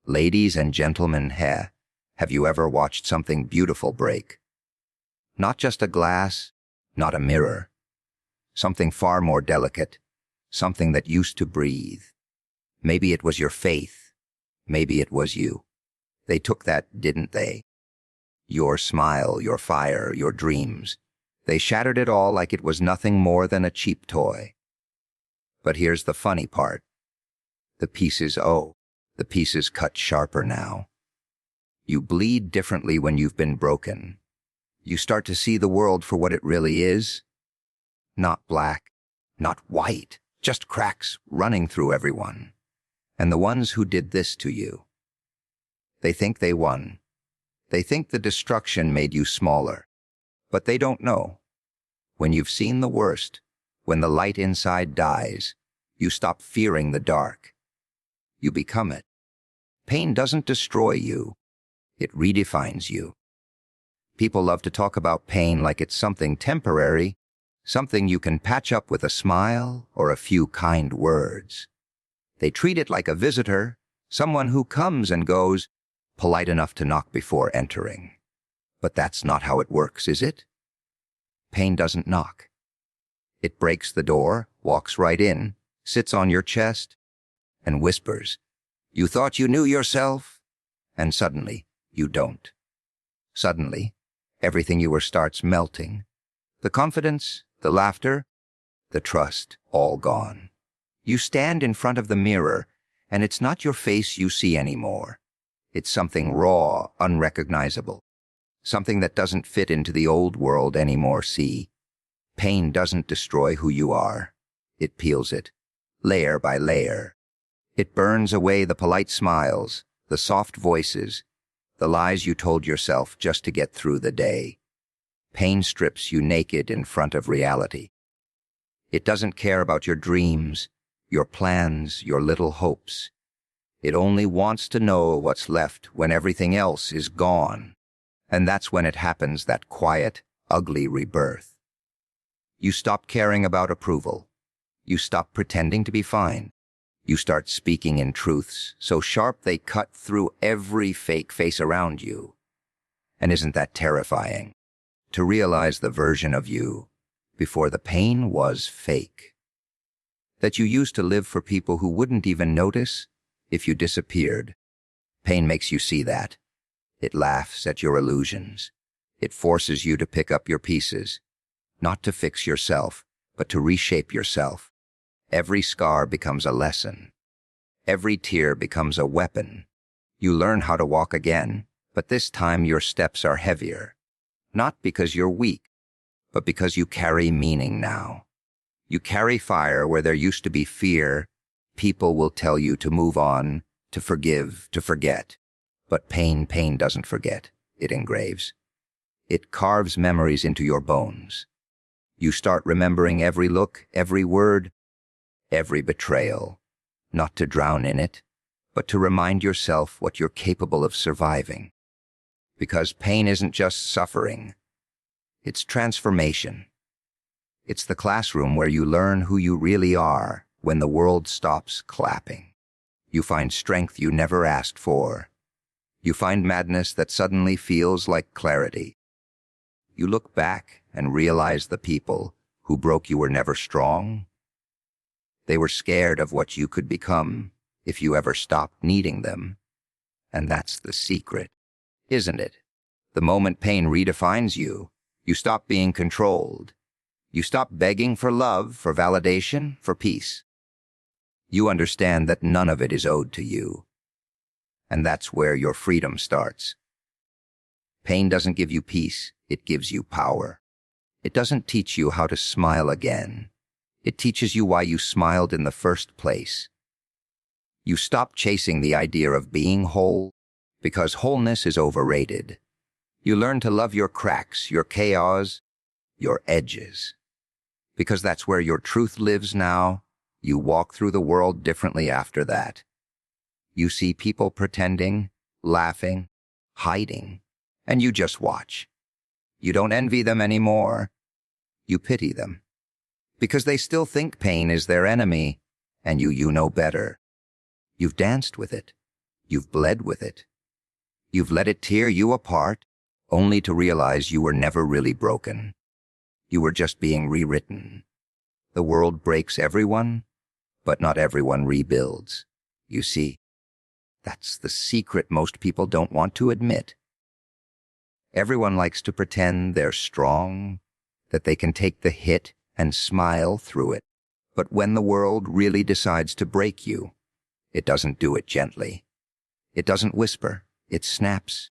Ladies and gentlemen, have you ever watched something beautiful break? Not just a glass, not a mirror. Something far more delicate, something that used to breathe. Maybe it was your faith. Maybe it was you. They took that, didn't they? Your smile, your fire, your dreams. They shattered it all like it was nothing more than a cheap toy. But here's the funny part. The pieces cut sharper now. You bleed differently when you've been broken. You start to see the world for what it really is. Not black, not white, just cracks running through everyone. And the ones who did this to you. They think they won. They think the destruction made you smaller. But they don't know. When you've seen the worst, when the light inside dies, you stop fearing the dark. You become it. Pain doesn't destroy you. It redefines you. People love to talk about pain like it's something temporary, something you can patch up with a smile or a few kind words. They treat it like a visitor, someone who comes and goes, polite enough to knock before entering. But that's not how it works, is it? Pain doesn't knock. It breaks the door, walks right in, sits on your chest, and whispers, "You thought you knew yourself?" And suddenly, you don't. Suddenly, everything you were starts melting. The confidence, the laughter, the trust, all gone. You stand in front of the mirror, and it's not your face you see anymore. It's something raw, unrecognizable. Something that doesn't fit into the old world anymore, see? Pain doesn't destroy who you are. It peels it, layer by layer. It burns away the polite smiles, the soft voices, the lies you told yourself just to get through the day. Pain strips you naked in front of reality. It doesn't care about your dreams, your plans, your little hopes. It only wants to know what's left when everything else is gone. And that's when it happens, that quiet, ugly rebirth. You stop caring about approval. You stop pretending to be fine. You start speaking in truths so sharp they cut through every fake face around you. And isn't that terrifying? To realize the version of you before the pain was fake. That you used to live for people who wouldn't even notice if you disappeared. Pain makes you see that. It laughs at your illusions. It forces you to pick up your pieces, not to fix yourself, but to reshape yourself. Every scar becomes a lesson. Every tear becomes a weapon. You learn how to walk again, but this time your steps are heavier. Not because you're weak, but because you carry meaning now. You carry fire where there used to be fear. People will tell you to move on, to forgive, to forget. But pain doesn't forget. It engraves. It carves memories into your bones. You start remembering every look, every word, every betrayal, not to drown in it, but to remind yourself what you're capable of surviving. Because pain isn't just suffering. It's transformation. It's the classroom where you learn who you really are when the world stops clapping. You find strength you never asked for. You find madness that suddenly feels like clarity. You look back and realize the people who broke you were never strong. They were scared of what you could become if you ever stopped needing them. And that's the secret, isn't it? The moment pain redefines you, you stop being controlled. You stop begging for love, for validation, for peace. You understand that none of it is owed to you. And that's where your freedom starts. Pain doesn't give you peace, it gives you power. It doesn't teach you how to smile again. It teaches you why you smiled in the first place. You stop chasing the idea of being whole, because wholeness is overrated. You learn to love your cracks, your chaos, your edges. Because that's where your truth lives now. You walk through the world differently after that. You see people pretending, laughing, hiding, and you just watch. You don't envy them anymore. You pity them. Because they still think pain is their enemy, and you know better. You've danced with it. You've bled with it. You've let it tear you apart, only to realize you were never really broken. You were just being rewritten. The world breaks everyone, but not everyone rebuilds. You see, that's the secret most people don't want to admit. Everyone likes to pretend they're strong, that they can take the hit and smile through it. But when the world really decides to break you, it doesn't do it gently. It doesn't whisper. It snaps.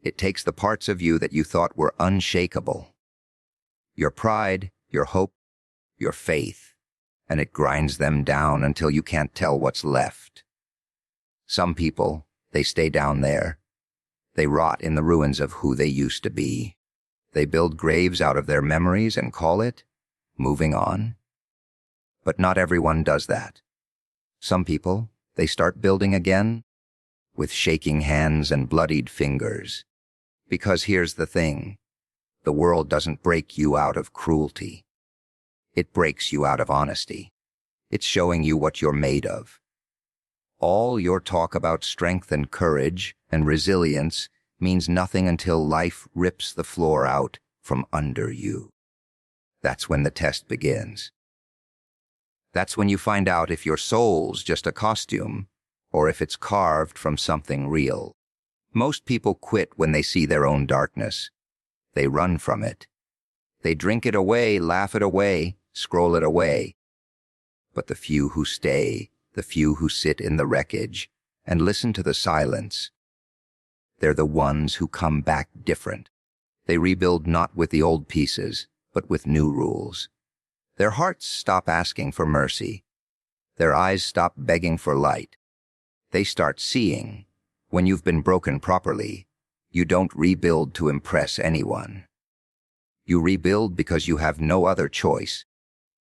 It takes the parts of you that you thought were unshakable. Your pride, your hope, your faith, and it grinds them down until you can't tell what's left. Some people, they stay down there. They rot in the ruins of who they used to be. They build graves out of their memories and call it moving on. But not everyone does that. Some people, they start building again, with shaking hands and bloodied fingers. Because here's the thing, the world doesn't break you out of cruelty. It breaks you out of honesty. It's showing you what you're made of. All your talk about strength and courage and resilience means nothing until life rips the floor out from under you. That's when the test begins. That's when you find out if your soul's just a costume, or if it's carved from something real. Most people quit when they see their own darkness. They run from it. They drink it away, laugh it away, scroll it away. But the few who stay, the few who sit in the wreckage and listen to the silence, they're the ones who come back different. They rebuild not with the old pieces, but with new rules. Their hearts stop asking for mercy. Their eyes stop begging for light. They start seeing. When you've been broken properly, you don't rebuild to impress anyone. You rebuild because you have no other choice.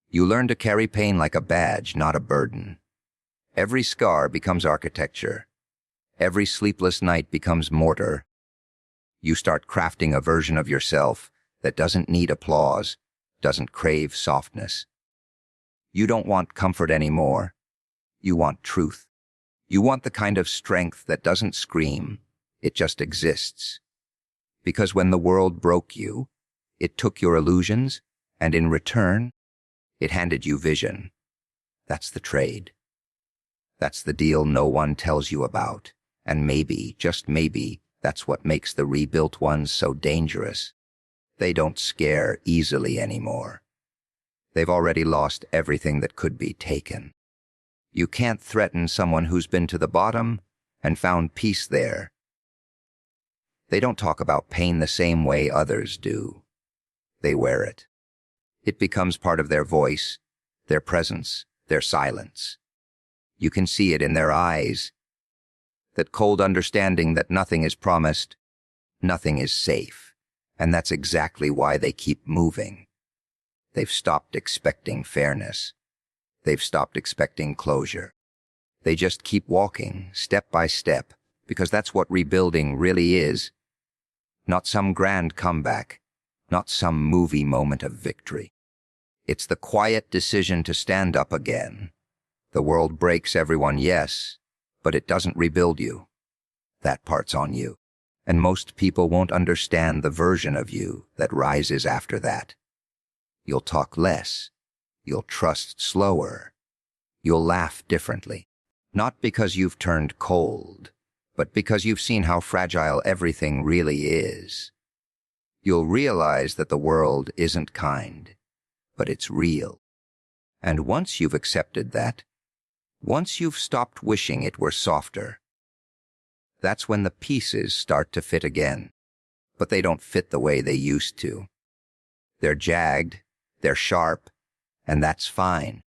You learn to carry pain like a badge, not a burden. Every scar becomes architecture. Every sleepless night becomes mortar. You start crafting a version of yourself that doesn't need applause, doesn't crave softness. You don't want comfort anymore. You want truth. You want the kind of strength that doesn't scream, it just exists. Because when the world broke you, it took your illusions, and in return, it handed you vision. That's the trade. That's the deal no one tells you about. And maybe, just maybe, that's what makes the rebuilt ones so dangerous. They don't scare easily anymore. They've already lost everything that could be taken. You can't threaten someone who's been to the bottom and found peace there. They don't talk about pain the same way others do. They wear it. It becomes part of their voice, their presence, their silence. You can see it in their eyes, that cold understanding that nothing is promised, nothing is safe, and that's exactly why they keep moving. They've stopped expecting fairness. They've stopped expecting closure. They just keep walking, step by step, because that's what rebuilding really is. Not some grand comeback, not some movie moment of victory. It's the quiet decision to stand up again. The world breaks everyone, yes, but it doesn't rebuild you. That part's on you. And most people won't understand the version of you that rises after that. You'll talk less. You'll trust slower. You'll laugh differently. Not because you've turned cold, but because you've seen how fragile everything really is. You'll realize that the world isn't kind, but it's real. And once you've accepted that, once you've stopped wishing it were softer, that's when the pieces start to fit again. But they don't fit the way they used to. They're jagged, they're sharp, and that's fine.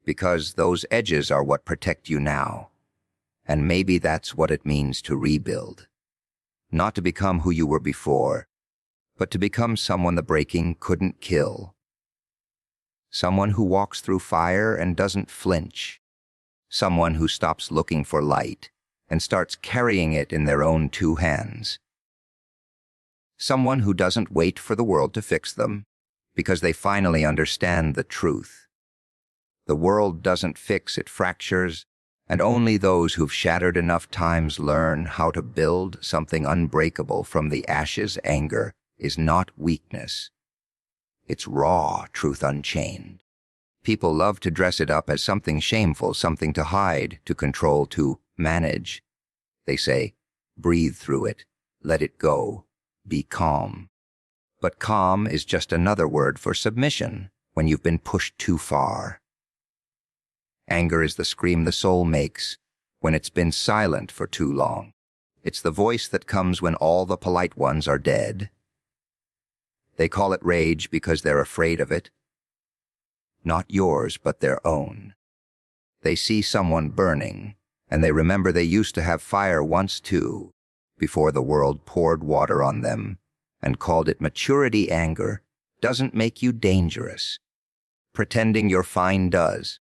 Because those edges are what protect you now. And maybe that's what it means to rebuild. Not to become who you were before, but to become someone the breaking couldn't kill. Someone who walks through fire and doesn't flinch. Someone who stops looking for light and starts carrying it in their own two hands. Someone who doesn't wait for the world to fix them, because they finally understand the truth. The world doesn't fix, it fractures, And only those who've shattered enough times learn how to build something unbreakable from the ashes. Anger is not weakness. It's raw truth unchained. People love to dress it up as something shameful, something to hide, to control, to manage. They say, breathe through it, let it go, be calm. But calm is just another word for submission when you've been pushed too far. Anger is the scream the soul makes when it's been silent for too long. It's the voice that comes when all the polite ones are dead. They call it rage because they're afraid of it. Not yours, but their own. They see someone burning, and they remember they used to have fire once too, before the world poured water on them and called it maturity. Anger doesn't make you dangerous. Pretending you're fine does,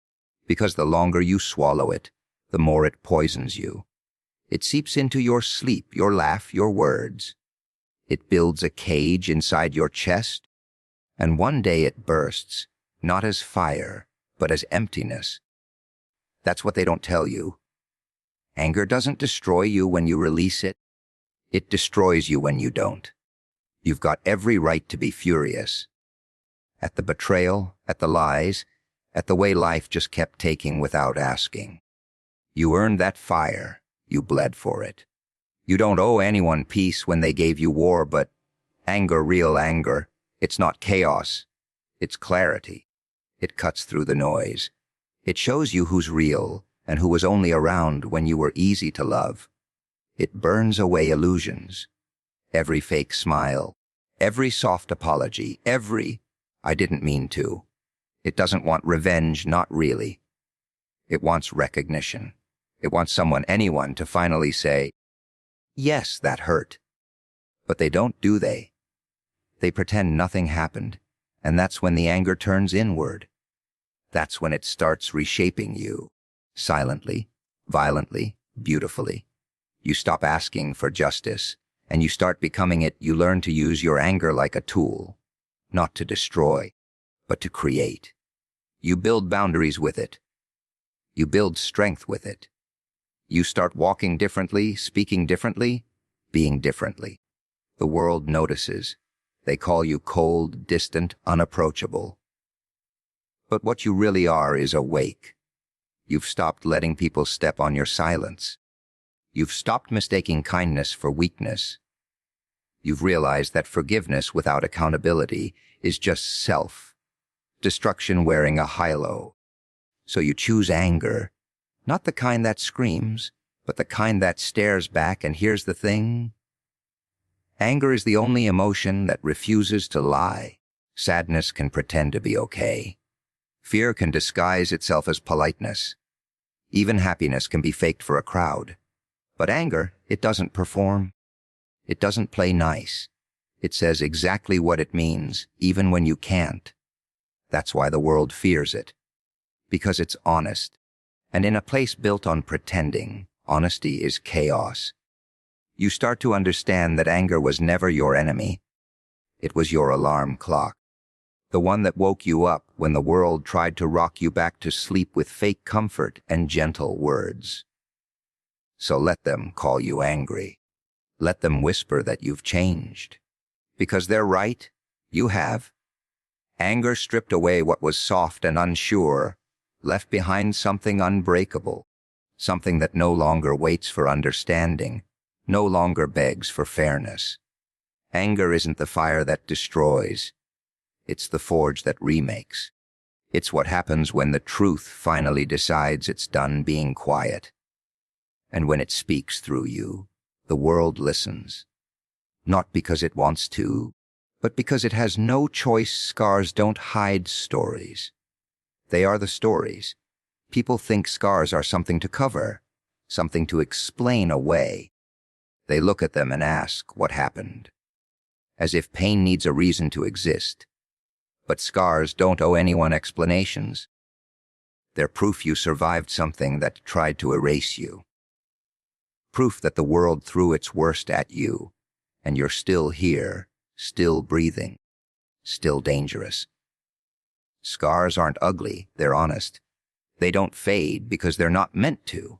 because the longer you swallow it, the more it poisons you. It seeps into your sleep, your laugh, your words. It builds a cage inside your chest, and one day it bursts, not as fire, but as emptiness. That's what they don't tell you. Anger doesn't destroy you when you release it. It destroys you when you don't. You've got every right to be furious. At the betrayal, at the lies, at the way life just kept taking without asking. You earned that fire. You bled for it. You don't owe anyone peace when they gave you war, but anger, real anger, it's not chaos. It's clarity. It cuts through the noise. It shows you who's real and who was only around when you were easy to love. It burns away illusions. Every fake smile, every soft apology, every "I didn't mean to." It doesn't want revenge, not really. It wants recognition. It wants someone, anyone, to finally say, yes, that hurt. But they don't, do they? They pretend nothing happened, and that's when the anger turns inward. That's when it starts reshaping you. Silently, violently, beautifully. You stop asking for justice, and you start becoming it. You learn to use your anger like a tool, not to destroy, but to create. You build boundaries with it. You build strength with it. You start walking differently, speaking differently, being differently. The world notices. They call you cold, distant, unapproachable. But what you really are is awake. You've stopped letting people step on your silence. You've stopped mistaking kindness for weakness. You've realized that forgiveness without accountability is just self-destruction wearing a halo. So you choose anger, not the kind that screams, but the kind that stares back. And here's the thing. Anger is the only emotion that refuses to lie. Sadness can pretend to be okay. Fear can disguise itself as politeness. Even happiness can be faked for a crowd. But anger, it doesn't perform. It doesn't play nice. It says exactly what it means, even when you can't. That's why the world fears it. Because it's honest. And in a place built on pretending, honesty is chaos. You start to understand that anger was never your enemy. It was your alarm clock. The one that woke you up when the world tried to rock you back to sleep with fake comfort and gentle words. So let them call you angry. Let them whisper that you've changed. Because they're right, you have. Anger stripped away what was soft and unsure, left behind something unbreakable, something that no longer waits for understanding, no longer begs for fairness. Anger isn't the fire that destroys. It's the forge that remakes. It's what happens when the truth finally decides it's done being quiet. And when it speaks through you, the world listens. Not because it wants to, but because it has no choice. Scars don't hide stories. They are the stories. People think scars are something to cover, something to explain away. They look at them and ask, what happened? As if pain needs a reason to exist. But scars don't owe anyone explanations. They're proof you survived something that tried to erase you. Proof that the world threw its worst at you, and you're still here, still breathing, still dangerous. Scars aren't ugly, they're honest. They don't fade because they're not meant to.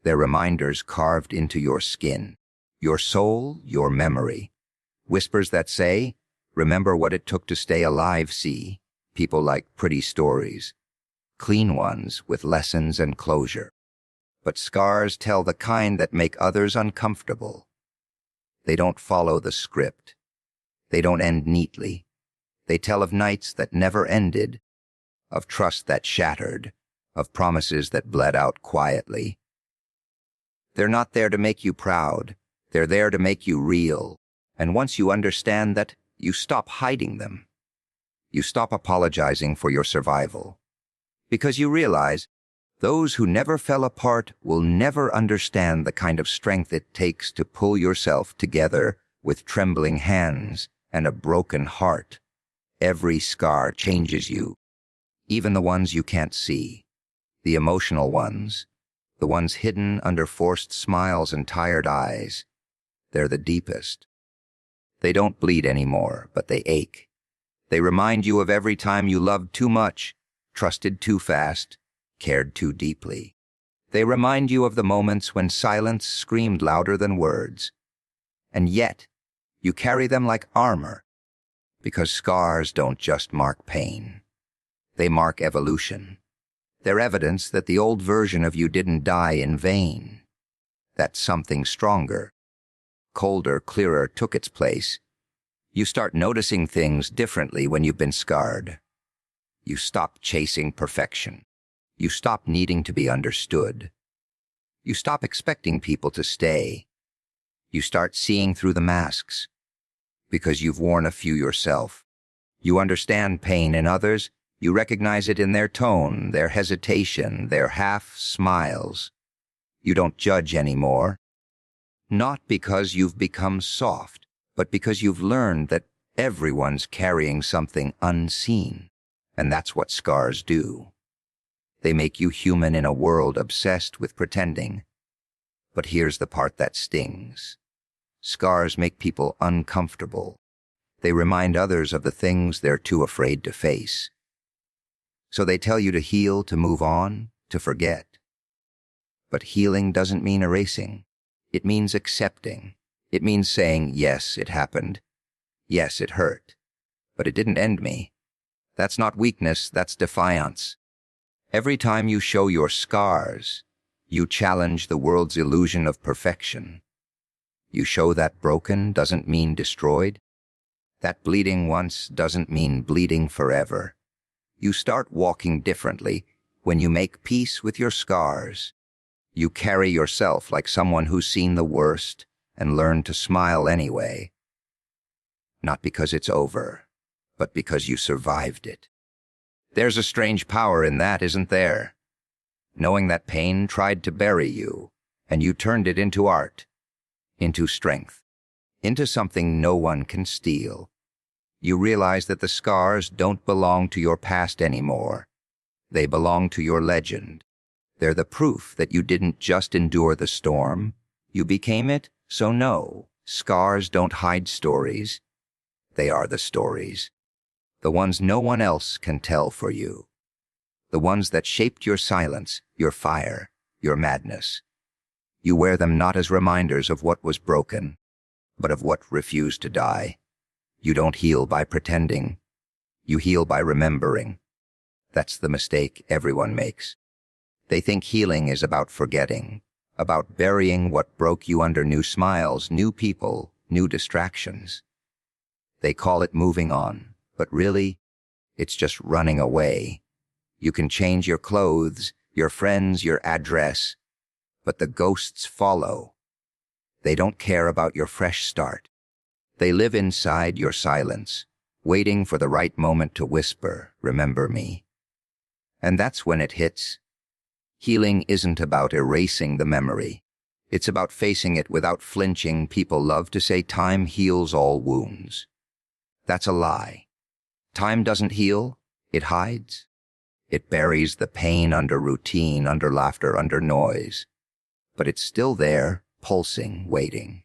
They're reminders carved into your skin, your soul, your memory. Whispers that say, remember what it took to stay alive, see? People like pretty stories, clean ones with lessons and closure. But scars tell the kind that make others uncomfortable. They don't follow the script. They don't end neatly. They tell of nights that never ended, of trust that shattered, of promises that bled out quietly. They're not there to make you proud. They're there to make you real. And once you understand that, you stop hiding them. You stop apologizing for your survival. Because you realize those who never fell apart will never understand the kind of strength it takes to pull yourself together with trembling hands and a broken heart. Every scar changes you, even the ones you can't see, the emotional ones, the ones hidden under forced smiles and tired eyes. They're the deepest. They don't bleed anymore, but they ache. They remind you of every time you loved too much, trusted too fast, cared too deeply. They remind you of the moments when silence screamed louder than words. And yet, you carry them like armor, because scars don't just mark pain. They mark evolution. They're evidence that the old version of you didn't die in vain, that something stronger, colder, clearer took its place. You start noticing things differently when you've been scarred. You stop chasing perfection. You stop needing to be understood. You stop expecting people to stay. You start seeing through the masks, because you've worn a few yourself. You understand pain in others. You recognize it in their tone, their hesitation, their half smiles. You don't judge anymore. Not because you've become soft, but because you've learned that everyone's carrying something unseen. And that's what scars do. They make you human in a world obsessed with pretending. But here's the part that stings. Scars make people uncomfortable. They remind others of the things they're too afraid to face. So they tell you to heal, to move on, to forget. But healing doesn't mean erasing. It means accepting. It means saying, yes, it happened. Yes, it hurt. But it didn't end me. That's not weakness, that's defiance. Every time you show your scars, you challenge the world's illusion of perfection. You show that broken doesn't mean destroyed. That bleeding once doesn't mean bleeding forever. You start walking differently when you make peace with your scars. You carry yourself like someone who's seen the worst and learned to smile anyway. Not because it's over, but because you survived it. There's a strange power in that, isn't there? Knowing that pain tried to bury you, and you turned it into art, into strength, into something no one can steal. You realize that the scars don't belong to your past anymore. They belong to your legend. They're the proof that you didn't just endure the storm. You became it, so no, scars don't hide stories. They are the stories. The ones no one else can tell for you. The ones that shaped your silence, your fire, your madness. You wear them not as reminders of what was broken, but of what refused to die. You don't heal by pretending. You heal by remembering. That's the mistake everyone makes. They think healing is about forgetting, about burying what broke you under new smiles, new people, new distractions. They call it moving on, but really, it's just running away. You can change your clothes, your friends, your address, but the ghosts follow. They don't care about your fresh start. They live inside your silence, waiting for the right moment to whisper, "Remember me." And that's when it hits. Healing isn't about erasing the memory. It's about facing it without flinching. People love to say time heals all wounds. That's a lie. Time doesn't heal, it hides. It buries the pain under routine, under laughter, under noise. But it's still there, pulsing, waiting.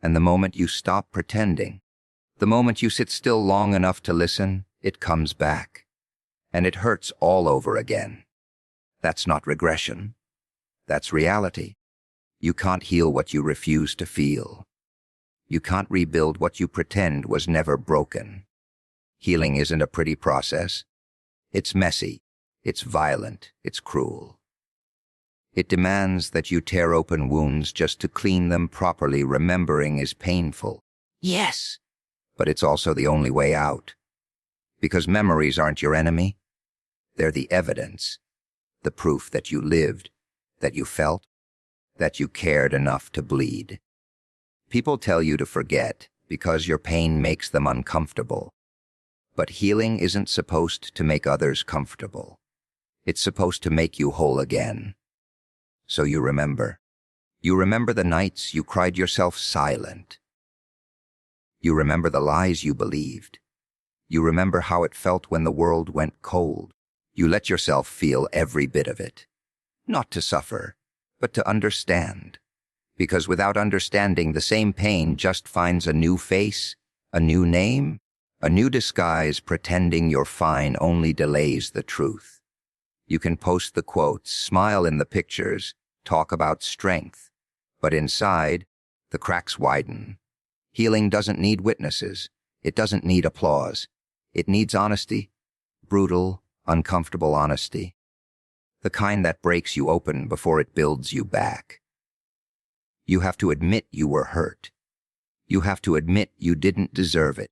And the moment you stop pretending, the moment you sit still long enough to listen, it comes back. And it hurts all over again. That's not regression. That's reality. You can't heal what you refuse to feel. You can't rebuild what you pretend was never broken. Healing isn't a pretty process. It's messy. It's violent. It's cruel. It demands that you tear open wounds just to clean them properly. Remembering is painful. Yes. But it's also the only way out. Because memories aren't your enemy. They're the evidence. The proof that you lived, that you felt, that you cared enough to bleed. People tell you to forget because your pain makes them uncomfortable. But healing isn't supposed to make others comfortable. It's supposed to make you whole again. So you remember. You remember the nights you cried yourself silent. You remember the lies you believed. You remember how it felt when the world went cold. You let yourself feel every bit of it. Not to suffer, but to understand. Because without understanding, the same pain just finds a new face, a new name, a new disguise. Pretending you're fine only delays the truth. You can post the quotes, smile in the pictures, talk about strength, but inside, the cracks widen. Healing doesn't need witnesses. It doesn't need applause. It needs honesty, brutal, uncomfortable honesty. The kind that breaks you open before it builds you back. You have to admit you were hurt. You have to admit you didn't deserve it.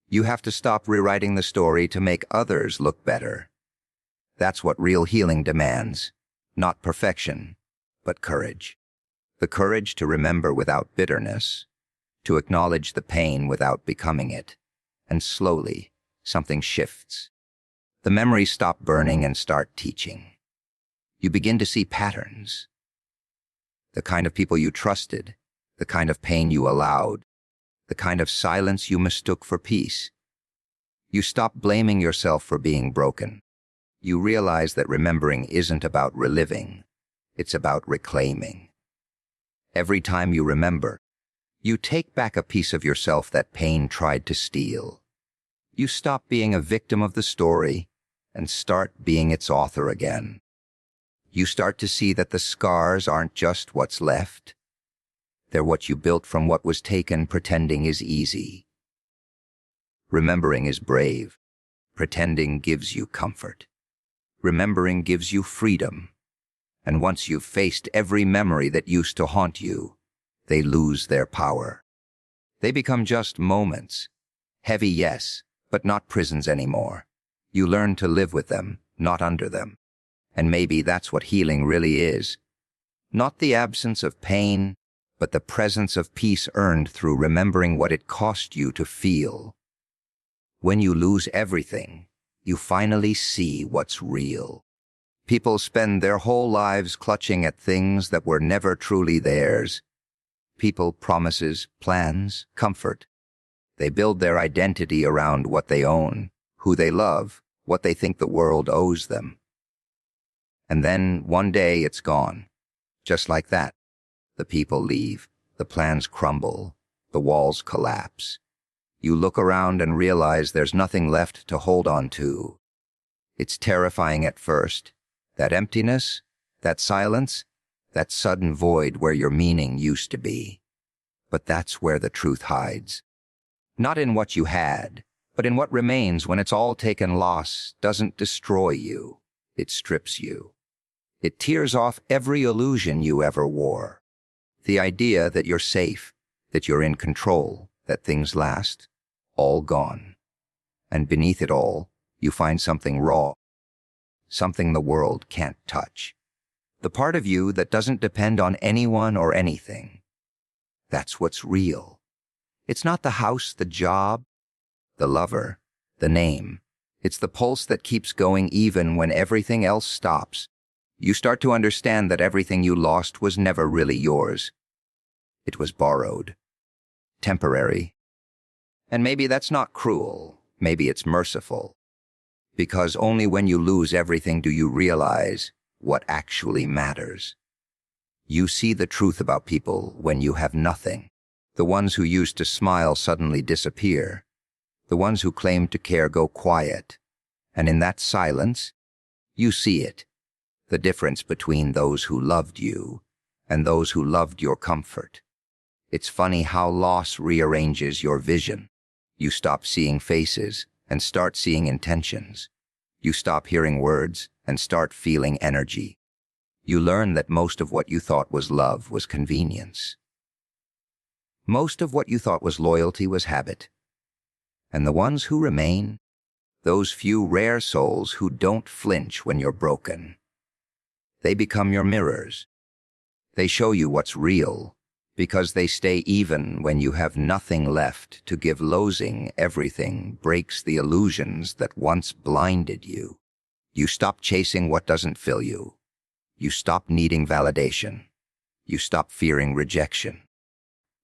You have to stop rewriting the story to make others look better. That's what real healing demands. Not perfection, but courage. The courage to remember without bitterness, to acknowledge the pain without becoming it, and slowly, something shifts. The memories stop burning and start teaching. You begin to see patterns. The kind of people you trusted, the kind of pain you allowed, the kind of silence you mistook for peace. You stop blaming yourself for being broken. You realize that remembering isn't about reliving. It's about reclaiming. Every time you remember, you take back a piece of yourself that pain tried to steal. You stop being a victim of the story and start being its author again. You start to see that the scars aren't just what's left. They're what you built from what was taken. Pretending is easy. Remembering is brave. Pretending gives you comfort. Remembering gives you freedom. And once you've faced every memory that used to haunt you, they lose their power. They become just moments. Heavy, yes, but not prisons anymore. You learn to live with them, not under them. And maybe that's what healing really is. Not the absence of pain, but the presence of peace earned through remembering what it cost you to feel. When you lose everything, you finally see what's real. People spend their whole lives clutching at things that were never truly theirs. People, promises, plans, comfort. They build their identity around what they own, who they love, what they think the world owes them. And then, one day, it's gone. Just like that. The people leave, the plans crumble, the walls collapse. You look around and realize there's nothing left to hold on to. It's terrifying at first. That emptiness, that silence, that sudden void where your meaning used to be. But that's where the truth hides. Not in what you had, but in what remains when it's all taken. Loss doesn't destroy you. It strips you. It tears off every illusion you ever wore. The idea that you're safe, that you're in control, that things last, all gone. And beneath it all, you find something raw, something the world can't touch. The part of you that doesn't depend on anyone or anything. That's what's real. It's not the house, the job, the lover, the name. It's the pulse that keeps going even when everything else stops. You start to understand that everything you lost was never really yours. It was borrowed. Temporary. And maybe that's not cruel. Maybe it's merciful. Because only when you lose everything do you realize what actually matters. You see the truth about people when you have nothing. The ones who used to smile suddenly disappear. The ones who claimed to care go quiet. And in that silence, you see it. the difference between those who loved you and those who loved your comfort. It's funny how loss rearranges your vision. You stop seeing faces and start seeing intentions. You stop hearing words and start feeling energy. You learn that most of what you thought was love was convenience. Most of what you thought was loyalty was habit. And the ones who remain, those few rare souls who don't flinch when you're broken, they become your mirrors. They show you what's real, because they stay even when you have nothing left to give. Losing everything breaks the illusions that once blinded you. You stop chasing what doesn't fill you. You stop needing validation. You stop fearing rejection.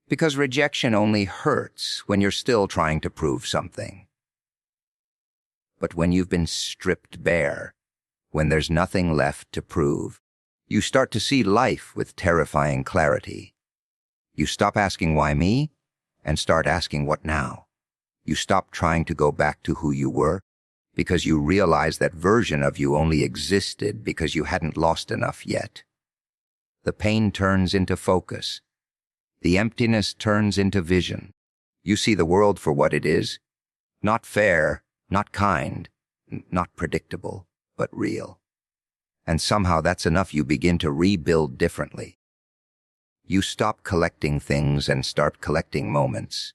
Because rejection only hurts when you're still trying to prove something. But when you've been stripped bare, when there's nothing left to prove, you start to see life with terrifying clarity. You stop asking why me and start asking what now. You stop trying to go back to who you were because you realize that version of you only existed because you hadn't lost enough yet. The pain turns into focus. The emptiness turns into vision. You see the world for what it is, not fair, not kind, not predictable, but real. And somehow that's enough. You begin to rebuild differently. You stop collecting things and start collecting moments.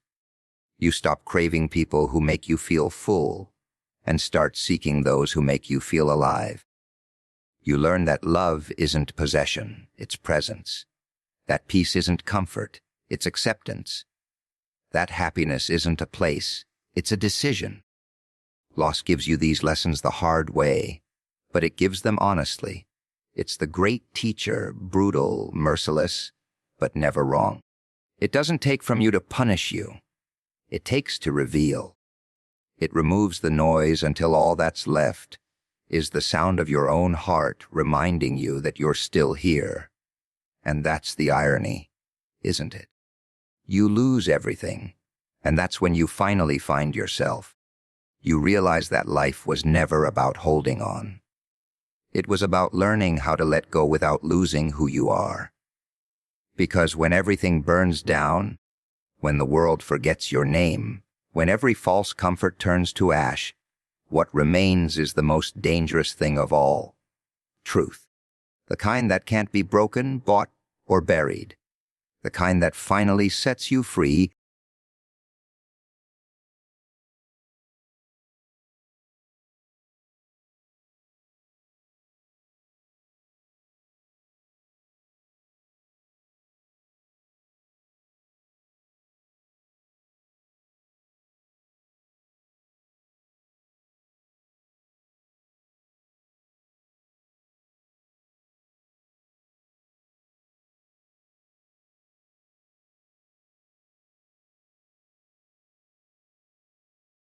You stop craving people who make you feel full and start seeking those who make you feel alive. You learn that love isn't possession, it's presence. That peace isn't comfort, it's acceptance. That happiness isn't a place, it's a decision. Loss gives you these lessons the hard way, but it gives them honestly. It's the great teacher, brutal, merciless, but never wrong. It doesn't take from you to punish you. It takes to reveal. It removes the noise until all that's left is the sound of your own heart reminding you that you're still here. And that's the irony, isn't it? You lose everything, and that's when you finally find yourself. You realize that life was never about holding on. It was about learning how to let go without losing who you are. Because when everything burns down, when the world forgets your name, when every false comfort turns to ash, what remains is the most dangerous thing of all: truth. The kind that can't be broken, bought, or buried. The kind that finally sets you free